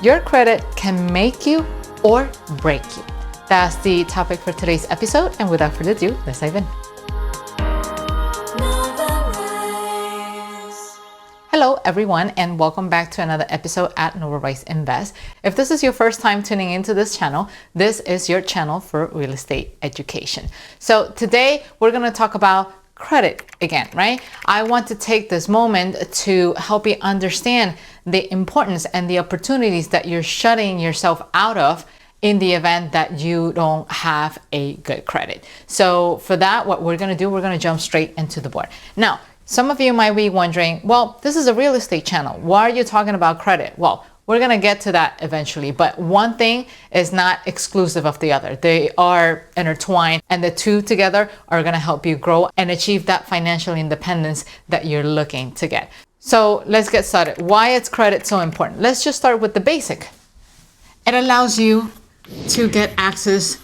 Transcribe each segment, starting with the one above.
Your credit can make you or break you. That's the topic for today's episode, and without further ado, let's dive in. Hello everyone, and welcome back to another episode at Novarise Invest. If this is your first time tuning into this channel, this is your channel for real estate education. So today we're going to talk about credit again, right? I want to take this moment to help you understand the importance and the opportunities that you're shutting yourself out of in the event that you don't have a good credit. So for that, what we're going to do, we're going to jump straight into the board. Now, some of you might be wondering, well, this is a real estate channel. Why are you talking about credit? Well, we're going to get to that eventually, but one thing is not exclusive of the other. They are intertwined, and the two together are going to help you grow and achieve that financial independence that you're looking to get. So let's get started. Why is credit so important? Let's just start with the basic. It allows you to get access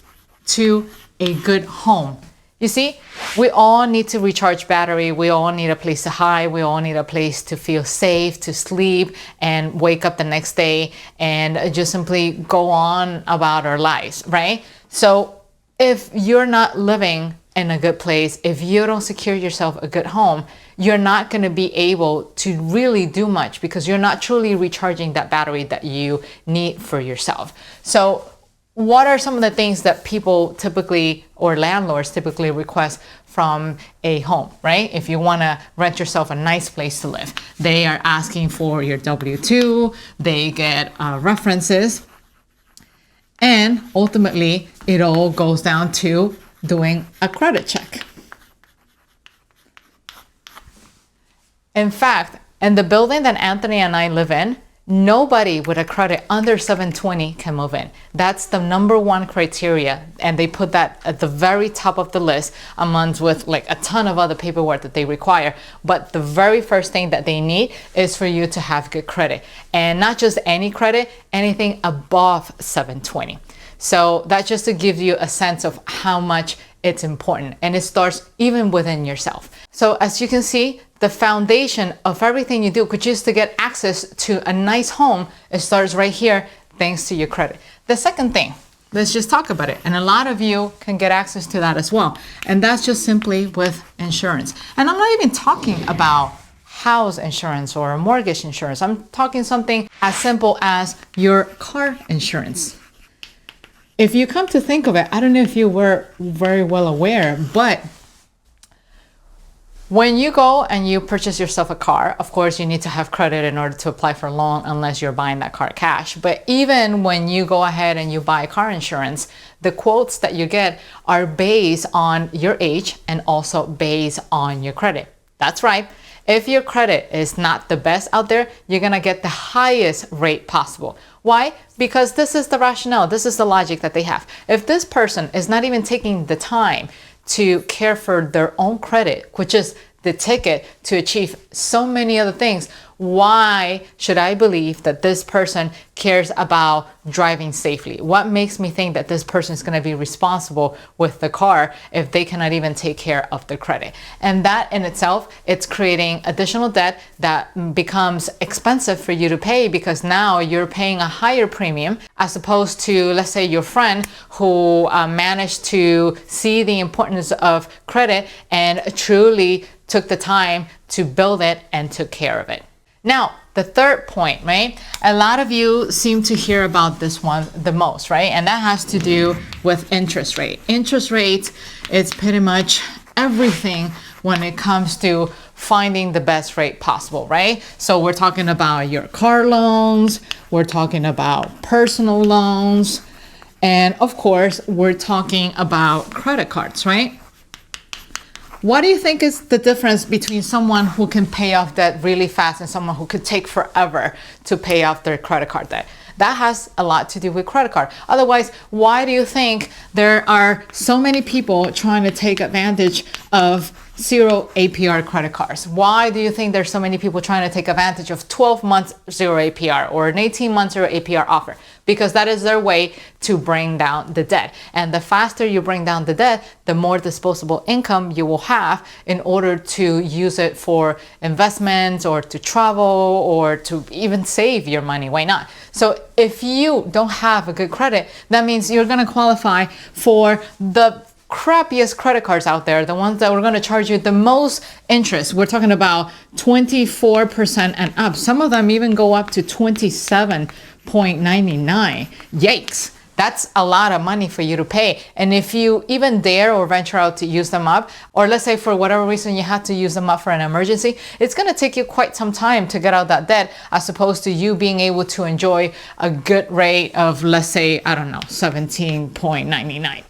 to a good home. You see, we all need to recharge battery. We all need a place to hide. We all need a place to feel safe, to sleep, and wake up the next day and just simply go on about our lives, right? So if you're not living in a good place, if you don't secure yourself a good home, you're not going to be able to really do much because you're not truly recharging that battery that you need for yourself. So what are some of the things that people typically, or landlords typically request from a home, right? If you want to rent yourself a nice place to live, they are asking for your W-2, they get references, and ultimately it all goes down to doing a credit check. In fact, in the building that Anthony and I live in, nobody with a credit under 720 can move in. That's the number one criteria, and they put that at the very top of the list amongst with like a ton of other paperwork that they require. But the very first thing that they need is for you to have good credit, and not just any credit, anything above 720. So that's just to give you a sense of how much it's important, and it starts even within yourself. So as you can see, the foundation of everything you do, which is to get access to a nice home, it starts right here thanks to your credit. The second thing, let's just talk about it. And a lot of you can get access to that as well. And that's just simply with insurance. And I'm not even talking about house insurance or mortgage insurance. I'm talking something as simple as your car insurance. If you come to think of it, I don't know if you were very well aware, but when you go and you purchase yourself a car, of course, you need to have credit in order to apply for a loan unless you're buying that car cash. But even when you go ahead and you buy car insurance, the quotes that you get are based on your age and also based on your credit. That's right. If your credit is not the best out there, you're going to get the highest rate possible. Why? Because this is the rationale. This is the logic that they have. If this person is not even taking the time to care for their own credit, which is the ticket to achieve so many other things, why should I believe that this person cares about driving safely? What makes me think that this person is going to be responsible with the car if they cannot even take care of their credit? And that in itself, it's creating additional debt that becomes expensive for you to pay, because now you're paying a higher premium as opposed to, let's say, your friend who managed to see the importance of credit and truly took the time to build it and took care of it. Now, the third point, right? A lot of you seem to hear about this one the most, right? And that has to do with interest rate. Interest rates, it's pretty much everything when it comes to finding the best rate possible, right? So we're talking about your car loans, we're talking about personal loans, and of course, we're talking about credit cards, right? What do you think is the difference between someone who can pay off debt really fast and someone who could take forever to pay off their credit card debt? That has a lot to do with credit card. Otherwise, why do you think there are so many people trying to take advantage of zero APR credit cards. Why do you think there's so many people trying to take advantage of 12 months zero APR or an 18 month zero APR offer? Because that is their way to bring down the debt. And the faster you bring down the debt, the more disposable income you will have in order to use it for investments or to travel or to even save your money. Why not? So if you don't have a good credit, that means you're going to qualify for the crappiest credit cards out there, the ones that were going to charge you the most interest. We're talking about 24% and up. Some of them even go up to 27.99. Yikes. That's a lot of money for you to pay. And if you even dare or venture out to use them up, or let's say for whatever reason you had to use them up for an emergency, it's going to take you quite some time to get out that debt, as opposed to you being able to enjoy a good rate of, let's say, I don't know, 17.99.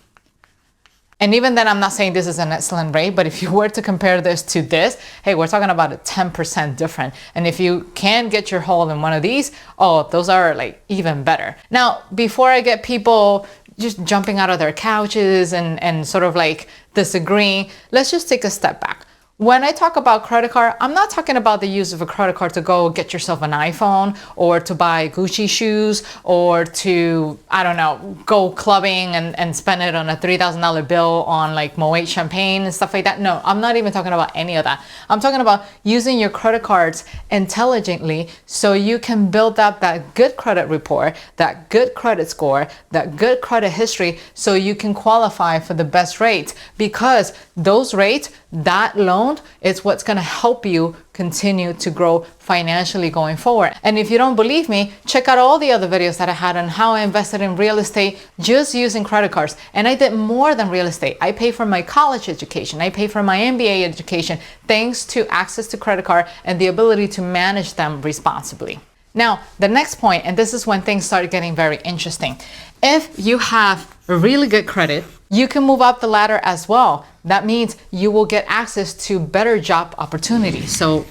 And even then, I'm not saying this is an excellent rate, but if you were to compare this to this, hey, we're talking about a 10% different. And if you can get your hold in one of these, oh, those are like even better. Now, before I get people just jumping out of their couches and sort of like disagreeing, let's just take a step back. When I talk about credit card, I'm not talking about the use of a credit card to go get yourself an iPhone or to buy Gucci shoes or to, I don't know, go clubbing and spend it on a $3,000 bill on like Moet champagne and stuff like that. No, I'm not even talking about any of that. I'm talking about using your credit cards intelligently so you can build up that good credit report, that good credit score, that good credit history so you can qualify for the best rates, because those rates, that loan, is what's going to help you continue to grow financially going forward. And if you don't believe me, check out all the other videos that I had on how I invested in real estate just using credit cards. And I did more than real estate. I paid for my college education. I paid for my MBA education thanks to access to credit card and the ability to manage them responsibly. Now, the next point, and this is when things start getting very interesting. If you have a really good credit, you can move up the ladder as well. That means you will get access to better job opportunities. So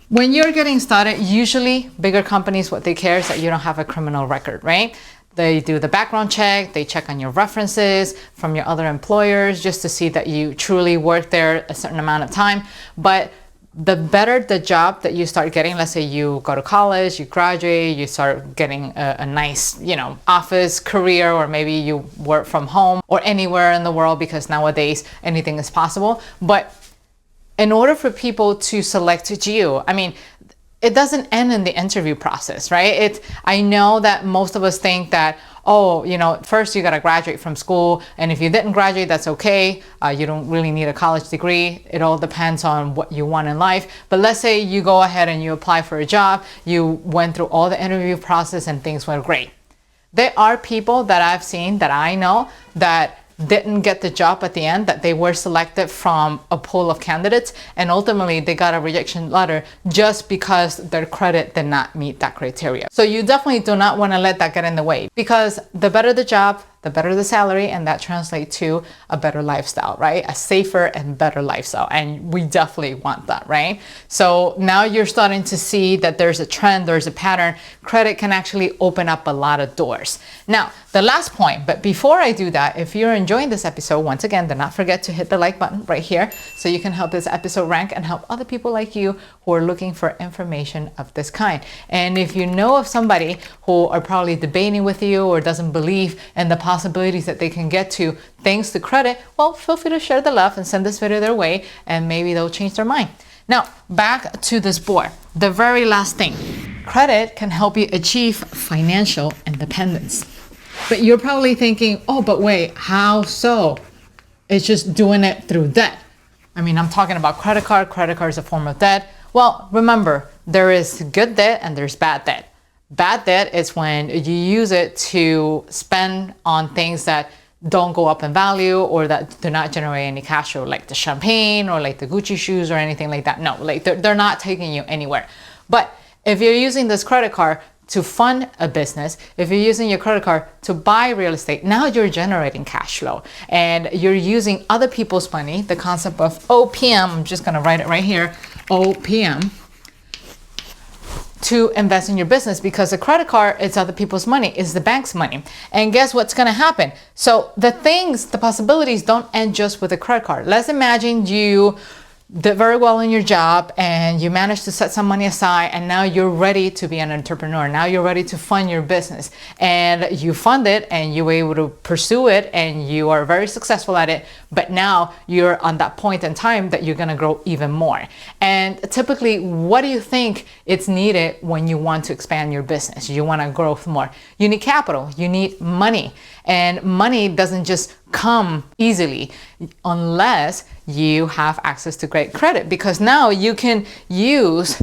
when you're getting started, usually bigger companies, what they care is that you don't have a criminal record, right? They do the background check, they check on your references from your other employers just to see that you truly worked there a certain amount of time. But the better the job that you start getting, let's say you go to college, you graduate, you start getting a nice, office career, or maybe you work from home or anywhere in the world, because nowadays anything is possible. But in order for people to select you, it doesn't end in the interview process, right? I know that most of us think that, first you got to graduate from school. And if you didn't graduate, that's okay. You don't really need a college degree. It all depends on what you want in life. But let's say you go ahead and you apply for a job. You went through all the interview process and things went great. There are people that I've seen, that I know, that didn't get the job at the end, that they were selected from a pool of candidates, and ultimately they got a rejection letter just because their credit did not meet that criteria. So you definitely do not want to let that get in the way, because the better the job, the better the salary, and that translates to a better lifestyle, right? A safer and better lifestyle. And we definitely want that, right? So now you're starting to see that there's a trend, there's a pattern. Credit can actually open up a lot of doors. Now, the last point, but before I do that, if you're enjoying this episode, once again, do not forget to hit the like button right here so you can help this episode rank and help other people like you who are looking for information of this kind. And if you know of somebody who are probably debating with you or doesn't believe in the possibilities that they can get to thanks to credit, well, feel free to share the love and send this video their way, and maybe they'll change their mind. Now, back to this board. The very last thing, credit can help you achieve financial independence. But you're probably thinking, oh, but wait, how so? It's just doing it through debt. I'm talking about credit card. Credit card is a form of debt. Well, remember, there is good debt and there's bad debt. Bad debt is when you use it to spend on things that don't go up in value or that do not generate any cash flow, like the champagne or like the Gucci shoes or anything like that. No, like they're not taking you anywhere. But if you're using this credit card to fund a business, if you're using your credit card to buy real estate, now you're generating cash flow and you're using other people's money, the concept of OPM, I'm just gonna write it right here, OPM, to invest in your business, because the credit card is other people's money, is the bank's money. And guess what's gonna happen? So the possibilities don't end just with a credit card. Let's imagine you did very well in your job and you managed to set some money aside, and now you're ready to be an entrepreneur. Now you're ready to fund your business, and you fund it and you were able to pursue it and you are very successful at it. But now you're on that point in time that you're going to grow even more. And typically, what do you think it's needed when you want to expand your business? You want to grow more. You need capital, you need money. And money doesn't just come easily unless you have access to great credit, because now you can use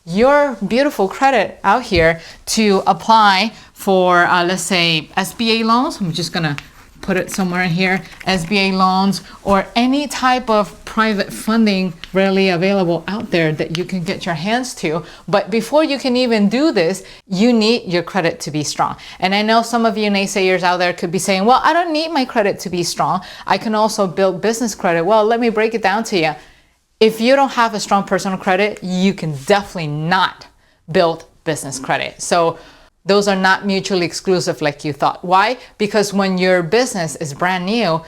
your beautiful credit out here to apply for, let's say, SBA loans. I'm just gonna put it somewhere in here, SBA loans, or any type of private funding readily available out there that you can get your hands to. But before you can even do this, you need your credit to be strong. And I know some of you naysayers out there could be saying, well, I don't need my credit to be strong. I can also build business credit. Well, let me break it down to you. If you don't have a strong personal credit, you can definitely not build business credit. So those are not mutually exclusive like you thought. Why? Because when your business is brand new,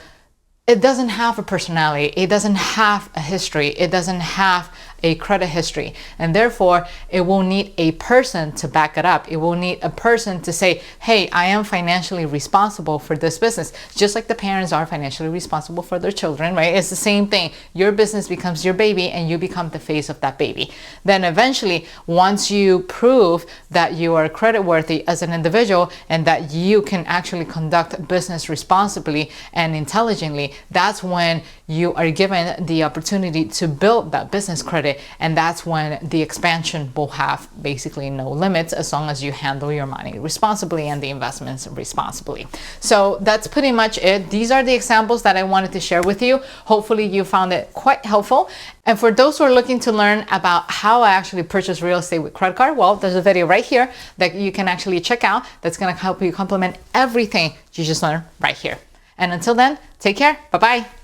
it doesn't have a personality, it doesn't have a history, it doesn't have a credit history, and therefore it will need a person to back it up. It will need a person to say, hey, I am financially responsible for this business, just like the parents are financially responsible for their children, right? It's the same thing. Your business becomes your baby and you become the face of that baby. Then eventually, once you prove that you are credit worthy as an individual and that you can actually conduct business responsibly and intelligently, that's when you are given the opportunity to build that business credit. And that's when the expansion will have basically no limits, as long as you handle your money responsibly and the investments responsibly. So that's pretty much it. These are the examples that I wanted to share with you. Hopefully you found it quite helpful. And for those who are looking to learn about how I actually purchase real estate with credit card, well, there's a video right here that you can actually check out that's going to help you complement everything you just learned right here. And until then, take care. Bye-bye.